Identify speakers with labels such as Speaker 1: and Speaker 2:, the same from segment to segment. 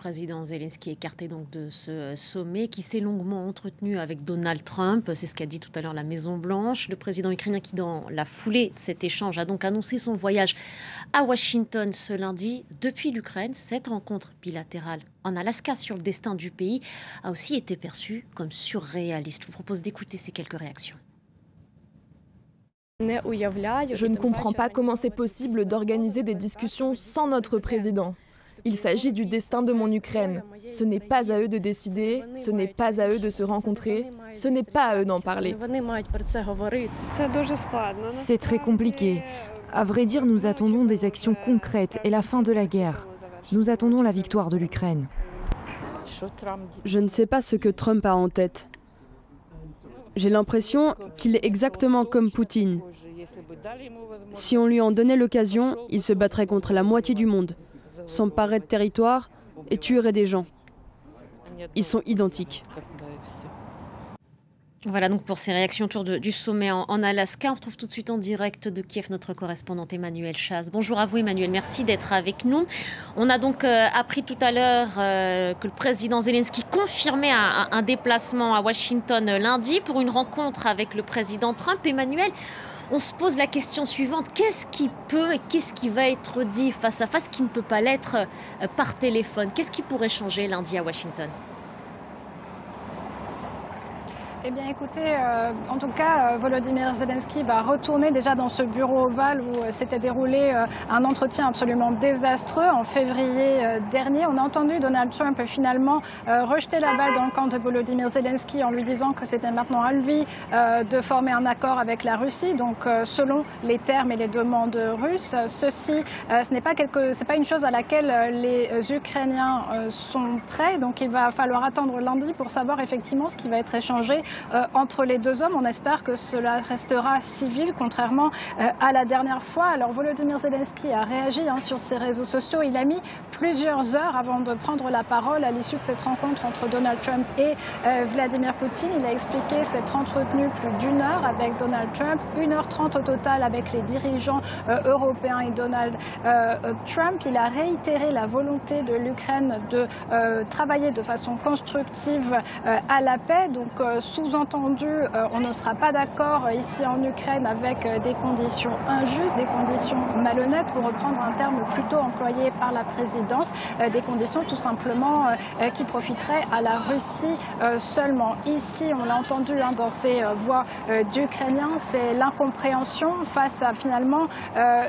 Speaker 1: président Zelensky écarté donc de ce sommet qui s'est longuement entretenu avec Donald Trump. C'est ce qu'a dit tout à l'heure la Maison-Blanche. Le président ukrainien qui, dans la foulée de cet échange, a donc annoncé son voyage à Washington ce lundi. Depuis l'Ukraine, cette rencontre bilatérale en Alaska sur le destin du pays a aussi été perçue comme surréaliste. Je vous propose d'écouter ces quelques réactions.
Speaker 2: Je ne comprends pas comment c'est possible d'organiser des discussions sans notre président. Il s'agit du destin de mon Ukraine. Ce n'est pas à eux de décider, ce n'est pas à eux de se rencontrer, ce n'est pas à eux d'en parler.
Speaker 3: C'est très compliqué. À vrai dire, nous attendons des actions concrètes et la fin de la guerre. Nous attendons la victoire de l'Ukraine.
Speaker 4: Je ne sais pas ce que Trump a en tête. J'ai l'impression qu'il est exactement comme Poutine. Si on lui en donnait l'occasion, il se battrait contre la moitié du monde, s'emparerait de territoire et tuerait des gens. Ils sont identiques.
Speaker 1: Voilà donc pour ces réactions autour du sommet en Alaska. On retrouve tout de suite en direct de Kiev notre correspondante Emmanuelle Chaz. Bonjour à vous Emmanuelle, merci d'être avec nous. On a donc appris tout à l'heure que le président Zelensky confirmait un déplacement à Washington lundi pour une rencontre avec le président Trump. Emmanuelle, on se pose la question suivante. Qu'est-ce qui peut et qu'est-ce qui va être dit face à face qui ne peut pas l'être par téléphone? Qu'est-ce qui pourrait changer lundi à Washington?
Speaker 5: Eh bien écoutez, en tout cas, Volodymyr Zelensky va retourner déjà dans ce bureau ovale où s'était déroulé un entretien absolument désastreux en février dernier. On a entendu Donald Trump finalement rejeter la balle dans le camp de Volodymyr Zelensky en lui disant que c'était maintenant à lui de former un accord avec la Russie, donc selon les termes et les demandes russes. Ceci, c'est pas une chose à laquelle les Ukrainiens sont prêts, donc il va falloir attendre lundi pour savoir effectivement ce qui va être échangé entre les deux hommes. On espère que cela restera civil, contrairement à la dernière fois. Alors Volodymyr Zelensky a réagi sur ses réseaux sociaux. Il a mis plusieurs heures avant de prendre la parole à l'issue de cette rencontre entre Donald Trump et Vladimir Poutine. Il a expliqué s'être entretenu plus d'une heure avec Donald Trump, 1h30 au total avec les dirigeants européens et Donald Trump. Il a réitéré la volonté de l'Ukraine de travailler de façon constructive à la paix. Donc sous-entendu, on ne sera pas d'accord ici en Ukraine avec des conditions injustes, des conditions malhonnêtes, pour reprendre un terme plutôt employé par la présidence, des conditions tout simplement qui profiteraient à la Russie seulement. Ici, on l'a entendu dans ces voix d'Ukrainiens, c'est l'incompréhension face à finalement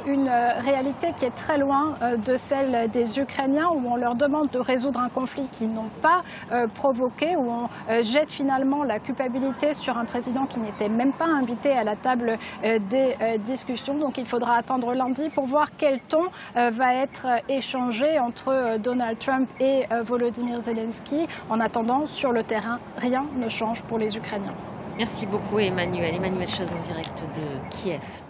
Speaker 5: une réalité qui est très loin de celle des Ukrainiens, où on leur demande de résoudre un conflit qu'ils n'ont pas provoqué, où on jette finalement la culpabilité sur un président qui n'était même pas invité à la table des discussions. Donc il faudra attendre lundi pour voir quel ton va être échangé entre Donald Trump et Volodymyr Zelensky. En attendant, sur le terrain, rien ne change pour les Ukrainiens.
Speaker 1: Merci beaucoup Emmanuelle. Emmanuelle Chaz en direct de Kiev.